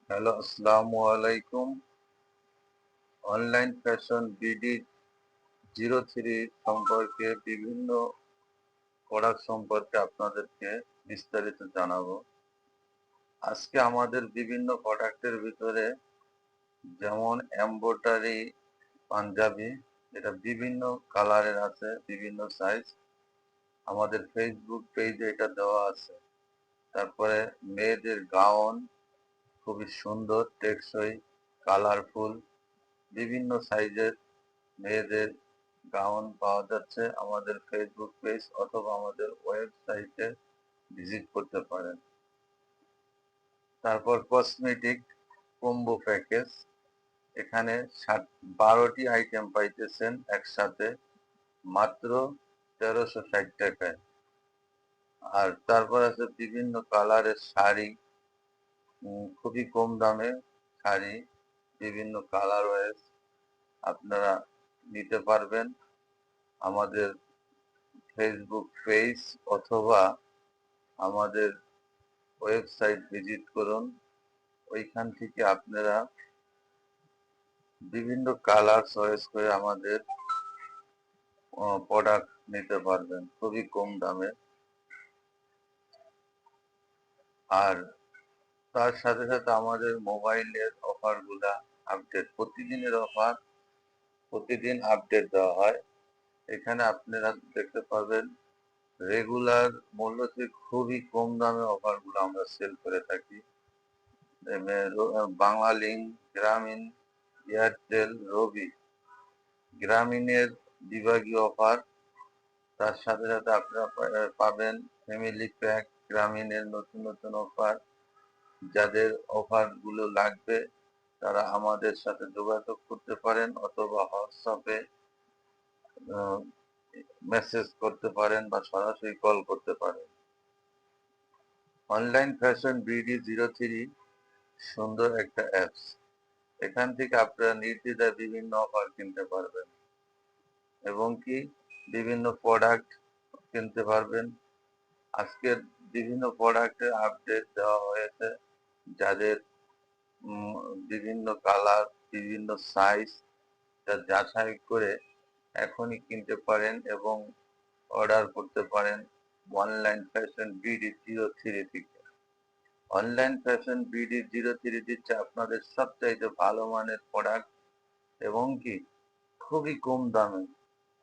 Hello, আসসালামু আলাইকুম। Online fashion BD03 সম্পর্কে বিভিন্ন প্রোডাক্ট সম্পর্কে আপনাদেরকে বিস্তারিত জানাবো। আজকে আমাদের বিভিন্ন প্রোডাক্টের ভিতরে যেমন এমব্রয়ডারি পাঞ্জাবি, এটা বিভিন্ন কালারের আছে, বিভিন্ন সাইজ। আমাদের ফেসবুক পেজে এটা দেওয়া আছে। তারপরে মেয়েদের গাউন, খুবই সুন্দর, টেকসই, কালারফুল, বিভিন্ন সাইজের মেয়েদের গাউন পাওয়া যাচ্ছে আমাদের ফেসবুক পেজ অথবা আমাদের ওয়েবসাইটে ভিজিট করতে পারেন। তারপর কসমেটিক কম্বো প্যাকেজ, এখানে 12টি আইটেম পাইতেছেন একসাথে মাত্র 1360 টাকায়। আর তারপর আছে বিভিন্ন কালারের শাড়ি, খুবই কম দামে শাড়ি, বিভিন্ন কালার ওয়াইজ আপনারা নিতে পারবেন আমাদের ফেসবুক পেজ অথবা আমাদের ওয়েবসাইট ভিজিট করুন। ওইখান থেকে আপনারা বিভিন্ন কালার চয়েস করে আমাদের প্রোডাক্ট নিতে পারবেন খুবই কম দামে। আর তার সাথে সাথে আমাদের মোবাইলের অফারগুলা আপডেট, প্রতিদিনের অফার, প্রতিদিন আপডেট দেওয়া হয়। এখানে আপনারা দেখতে পাবেন রেগুলার মূল্য থেকে খুবই কম দামে অফারগুলো আমরা সেল করে থাকি। বাংলালিংক, গ্রামীণ, এয়ারটেল, রবি, গ্রামীণের বিভাগীয় অফার। তার সাথে সাথে আপনারা পাবেন ফ্যামিলি প্যাক, গ্রামীণের নতুন নতুন অফার। যাদের অফারগুলো লাগবে তারা আমাদের সাথে যোগাযোগ করতে পারেন অথবা হোয়াটসঅ্যাপে মেসেজ করতে পারেন বা সরাসরি কল করতে পারেন। অনলাইন ফ্যাশন BD03 সুন্দর একটা অ্যাপস। এখান থেকে আপনারা নির্দ্বিধায় বিভিন্ন অফার কিনতে পারবেন এবং কি বিভিন্ন প্রোডাক্ট কিনতে পারবেন। আজকের বিভিন্ন প্রোডাক্টের আপডেট দেওয়া হয়েছে, যাদের বিভিন্ন কালার, বিভিন্ন সাইজ, যা যাচাই করে এখনই কিনতে পারেন এবং অর্ডার করতে পারেন অনলাইন ফ্যাশন BD03 থেকে। অনলাইন ফ্যাশন BD03 দিচ্ছে আপনাদের সবচাইতে ভালো মানের প্রোডাক্ট এবং কি খুবই কম দামে,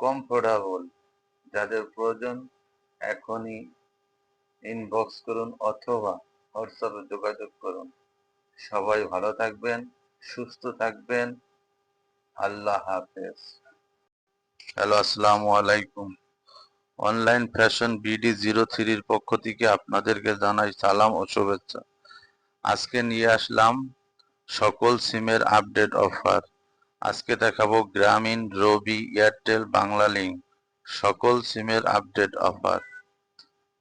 কমফোর্টেবল। যাদের প্রয়োজন এখনই ইনবক্স করুন অথবা হোয়াটসঅ্যাপে যোগাযোগ করুন। সবাই ভালো থাকবেন, সুস্থ থাকবেন। আল্লাহ হাফেজ। হ্যালো, আসসালামু আলাইকুম। অনলাইন ফ্যাশন BD03 পক্ষ থেকে আপনাদেরকে জানাই সালাম ও শুভেচ্ছা। আজকে নিয়ে আসলাম সকল সিমের আপডেট অফার। আজকে দেখাবো গ্রামীণ, রবি, এয়ারটেল, বাংলালিংক সকল সিমের আপডেট অফার।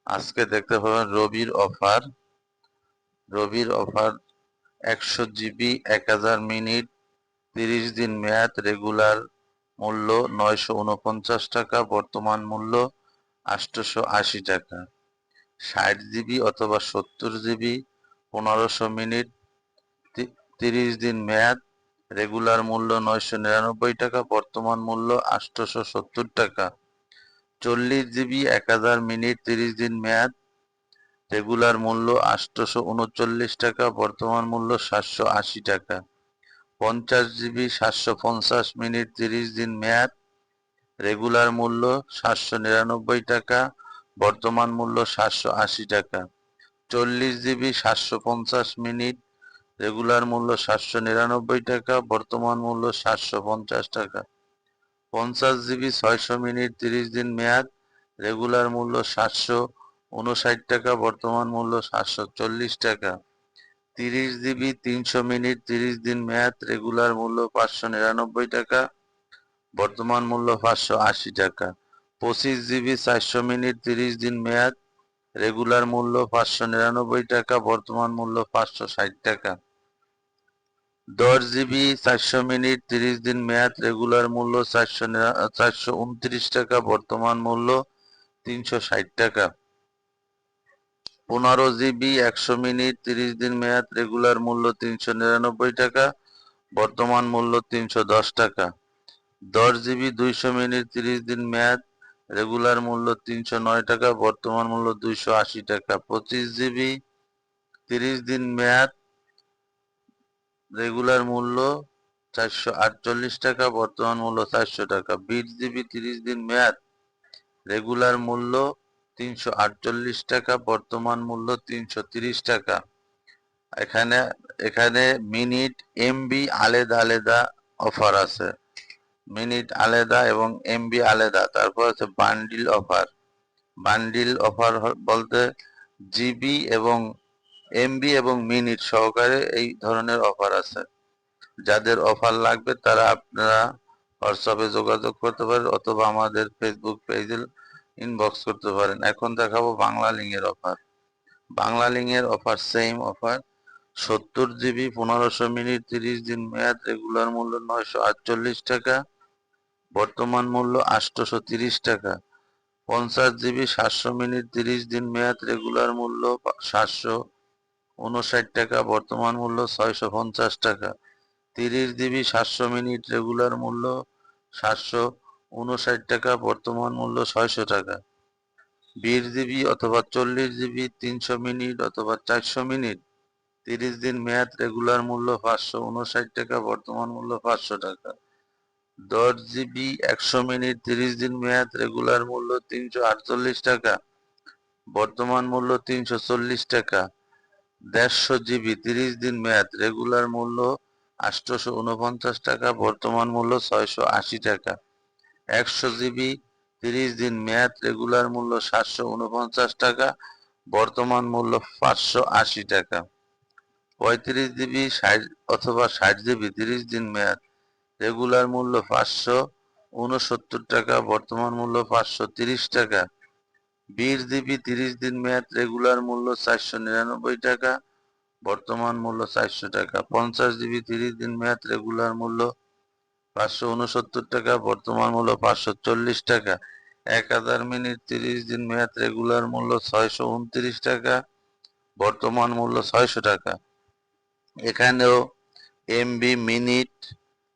আজকে দেখতে পাবেন রবির অফার 100 GB, 1000 মিনিট, 30 দিন মেয়াদ, রেগুলার মূল্য 949 টাকা, বর্তমান মূল্য 880 টাকা। 60 GB অথবা 70 GB, 1500 মিনিট, 30 দিন মেয়াদ, রেগুলার মূল্য 999 টাকা, বর্তমান মূল্য 870 টাকা। 40 GB, 1000 মিনিট, 30 দিন মেয়াদ, রেগুলার মূল্য 839 টাকা, বর্তমান মূল্য 780 টাকা। 50 GB, 750 মিনিট, 30 দিন মেয়াদ, রেগুলার মূল্য 799 টাকা, বর্তমান মূল্য 780 টাকা। 40 GB, 750 মিনিট, রেগুলার মূল্য 799 টাকা, বর্তমান মূল্য 750 টাকা। 50 GB, 600 মিনিট, 30 দিন মেয়াদ, রেগুলার মূল্য 759 টাকা, বর্তমান মূল্য 740 টাকা। 30 GB, 300 মিনিট, 30 দিন মেয়াদ, রেগুলার মূল্য 599 টাকা, বর্তমান মূল্য 580 টাকা। 25 GB, 400 মিনিট, 30 দিন মেয়াদ, রেগুলার মূল্য 599 টাকা, বর্তমান মূল্য 560 টাকা। 10 GB, 400 মিনিট, 30 দিন মেয়াদ, রেগুলার মূল্য 429 টাকা, বর্তমান মূল্য 360 টাকা। 15 জিবি 100 মিনিট 30 দিন মেয়াদ, রেগুলার মূল্য 399 টাকা, বর্তমান মূল্য 310 টাকা। 10 জিবি 200 মিনিট 30 দিন মেয়াদ, রেগুলার মূল্য 309 টাকা, বর্তমান মূল্য 280 টাকা। 25 জিবি 30 দিন মেয়াদ, রেগুলার মূল্য 448 টাকা, বর্তমান মূল্য 400 টাকা। 20 জিবি 30 দিন মেয়াদ, রেগুলার মূল্য 348 টাকা, বর্তমান মূল্য 330 টাকা। এখানে এখানে মিনিট এমবি আলাদা আলাদা অফার আছে, মিনিট আলাদা এবং এমবি আলাদা। তারপর আছে বান্ডিল অফার। বান্ডিল অফার বলতে জিবি এবং এমবি এবং মিনিট সহকারে এই ধরনের অফার আছে। যাদের অফার লাগবে তারা আপনারা হোয়াটসঅ্যাপে যোগাযোগ করতে পারেন অথবা আমাদের ফেসবুক পেজে ইনবক্স করতে পারেন। এখন দেখাবো বাংলা লিংকের অফার। বাংলা লিংকের offer same offer. 70 GB 1500 minute 30 দিন মেয়াদ, রেগুলার মূল্য 948 টাকা, বর্তমান মূল্য 830 টাকা। 50 জিবি 700 মিনিট 30 দিন মেয়াদ, রেগুলার মূল্য 759 টাকা, বর্তমান মূল্য 650 টাকা। 30 জিবি 700 মিনিট, রেগুলার মূল্য 759 টাকা, বর্তমান মূল্য 600 টাকা। 20 জিবি অথবা 40 জিবি 300 মিনিট অথবা 400 মিনিট 30 দিন মেয়াদ, রেগুলার মূল্য 559 টাকা, বর্তমান মূল্য 500 টাকা। 10 জিবি 100 মিনিট 30 দিন মেয়াদ, রেগুলার মূল্য 348 টাকা, বর্তমান মূল্য 340 টাকা। 150 জিবি 30 দিন মেয়াদ, রেগুলার মূল্য 849 টাকা, বর্তমান মূল্য 680 টাকা। 100 জিবি 30 দিন মেয়াদ, রেগুলার মূল্য 749 টাকা, বর্তমান মূল্য 580 টাকা। 35 জিবি 60 অথবা 60 জিবি 30 দিন মেয়াদ, রেগুলার মূল্য 569 টাকা, বর্তমান মূল্য 530 টাকা। 20 জিবি 30 দিন মেয়াদ, রেগুলার মূল্য 499 টাকা, বর্তমান মূল্য 400 টাকা। 50 জিবি 30 দিন মেয়াদ, রেগুলার মূল্য 569 টাকা, বর্তমান মূল্য 540 টাকা। 1000 মিনিট 30 দিন মেয়াদ, রেগুলার মূল্য 629 টাকা, বর্তমান মূল্য 600 টাকা। এখানেও এমবি মিনিট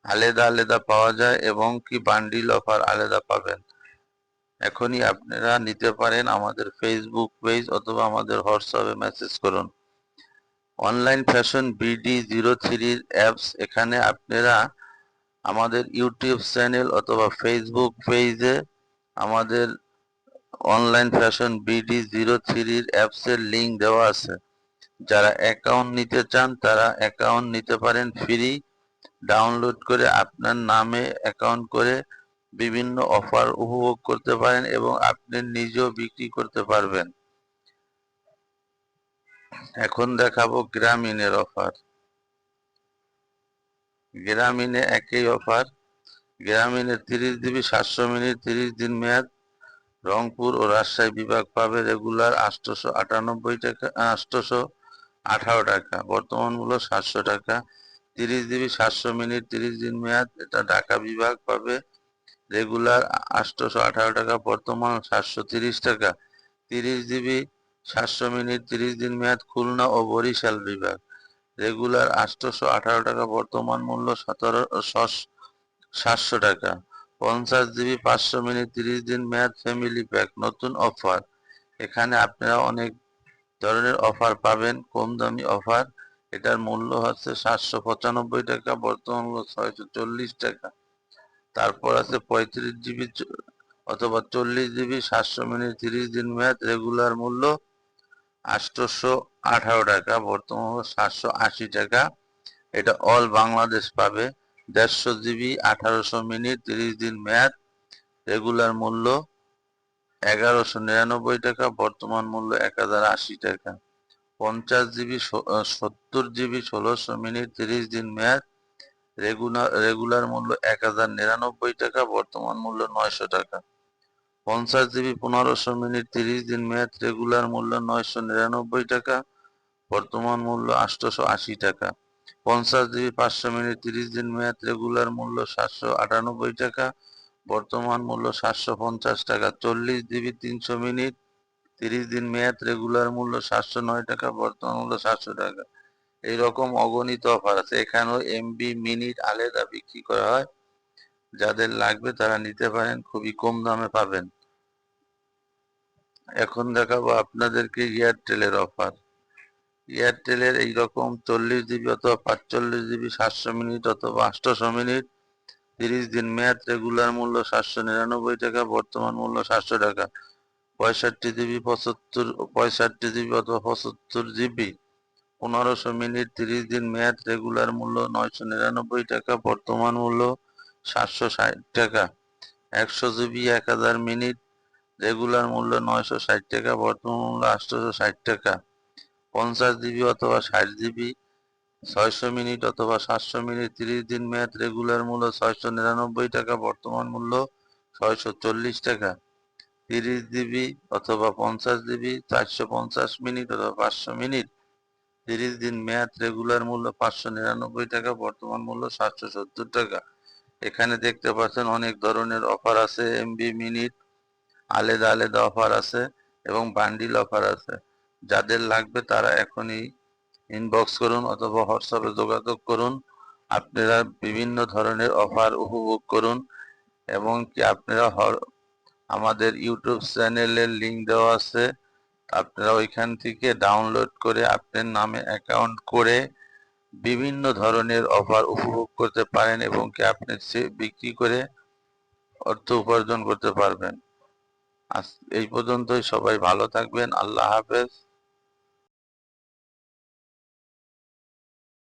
আলাদা আলাদা পাওয়া যায় এবং কি বান্ডিল অফার আলাদা পাবেন। এখনই আপনারা নিতে পারেন, আমাদের ফেসবুক পেজ অথবা আমাদের হোয়াটসঅ্যাপে মেসেজ করুন। অনলাইন ফ্যাশন BD03 অ্যাপস, এখানে আপনারা আমাদের ইউটিউব চ্যানেল অথবা ফেসবুক পেজে আমাদের অনলাইন ফ্যাশন BD03 অ্যাপসের লিংক দেওয়া আছে। যারা অ্যাকাউন্ট নিতে চান তারা অ্যাকাউন্ট নিতে পারেন ফ্রি। ডাউনলোড করে আপনার নামে অ্যাকাউন্ট করে বিভিন্ন অফার উপভোগ করতে পারেন এবং আপনি নিজেও বিক্রি করতে পারবেন। এখন দেখাবো গ্রামীণের অফার। গ্রামীণে একই অফার। গ্রামীণের 30 জিবি 700 মিনিট 30 দিন মেয়াদ, রংপুর ও রাজশাহী বিভাগ পাবে রেগুলার 898 টাকা, 818 টাকা, বর্তমান মূল্য 700 টাকা। 30 জিবি 700 মিনিট 30 দিন মেয়াদ, এটা ঢাকা বিভাগ পাবে রেগুলার 818 টাকা, বর্তমান 730 টাকা। 30 জিবি 700 মিনিট 30 দিন মেয়াদ, খুলনা ও বরিশাল বিভাগ রেগুলার 818 টাকা, বর্তমান মূল্য 700 টাকা। 50 জিবি 500 মিনিট 30 দিন মেয়াদ, ফ্যামিলি প্যাক নতুন অফার। এখানে আপনারা অনেক ধরনের অফার পাবেন, কম দামি অফার। এটার মূল্য হচ্ছে 795 টাকা, বর্তমান মূল্য 640 টাকা। তারপর আছে 35 জিবি অথবা 40 জিবি 700 মিনিট 30 দিন মেয়াদ, রেগুলার মূল্য 818 টাকা, বর্তমান মূল্য 780 টাকা। এটা অল বাংলাদেশ পাবে। 150 জিবি 1800 মিনিট 30 দিন মেয়াদ, রেগুলার মূল্য 1199 টাকা, বর্তমান মূল্য 1080 টাকা। 50 জিবি 70 জিবি 1600 মিনিট 30 দিন মেয়াদ, রেগুলার মূল্য 1099 টাকা, বর্তমান মূল্য 900 টাকা। 50 জিবি 1500 মিনিট 30 দিন মেয়াদ, রেগুলার মূল্য 999 টাকা, বর্তমান মূল্য 880 টাকা। 50 জিবি 500 মিনিট 30 দিন মেয়াদ, রেগুলার মূল্য 798 টাকা, বর্তমান মূল্য 750 টাকা। 40 জিবি 300 মিনিট 30 দিন মেয়াদ, রেগুলার মূল্য 709 টাকা, বর্তমান মূল্য 700 টাকা। এইরকম অগণিত অফার আছে। এখানেও এমবি মিনিট আলাদা বিক্রি করা হয়। যাদের লাগবে তারা নিতে পারেন, খুবই কম দামে পাবেন। এখন দেখাবো আপনাদেরকে এয়ারটেলের অফার। এয়ারটেলের এইরকম 40 জিবি অথবা 45 জিবি 700 মিনিট অথবা 800 মিনিট, 30 দিন মেয়াদ, রেগুলার মূল্য 799 টাকা, বর্তমান মূল্য 700 টাকা। 65 জিবি অথবা 75 জিবি 1500 মিনিট, 30 দিন মেয়াদ, রেগুলার মূল্য 999 টাকা, বর্তমান মূল্য 760 টাকা। 100 জিবি 1000 মিনিট, রেগুলার মূল্য 960 টাকা, বর্তমান মূল্য 860 টাকা। 50 জিবি অথবা 60 জিবি 600 মিনিট অথবা 700 মিনিট, 30 দিন মেয়াদ, রেগুলার মূল্য 699 টাকা, বর্তমান মূল্য 640 টাকা। 30 জিবি অথবা 50 জিবি 450 মিনিট অথবা 500 মিনিট, 30 দিন মেয়াদ, রেগুলার মূল্য 599 টাকা, বর্তমান মূল্য 770 টাকা। এখানে দেখতে পাচ্ছেন অনেক ধরনের অফার আছে, এমবি মিনিট আলাদা আলাদা অফার আছে এবং বান্ডিল অফার আছে। যাদের লাগবে তারা এখনই ইনবক্স করুন অথবা হোয়াটসঅ্যাপে যোগাযোগ করুন। আপনারা বিভিন্ন ধরনের অফার উপভোগ করুন এবং কি আপনারা আমাদের ইউটিউব চ্যানেলের লিংক দেওয়া আছে, আপনারা ওইখান থেকে ডাউনলোড করে আপনার নামে অ্যাকাউন্ট করে বিভিন্ন ধরনের অফার উপভোগ করতে পারেন এবং কি আপনি বিক্রি করে অর্থ উপার্জন করতে পারবেন। আজ এই পর্যন্তই, সবাই ভালো থাকবেন। আল্লাহ হাফেজ।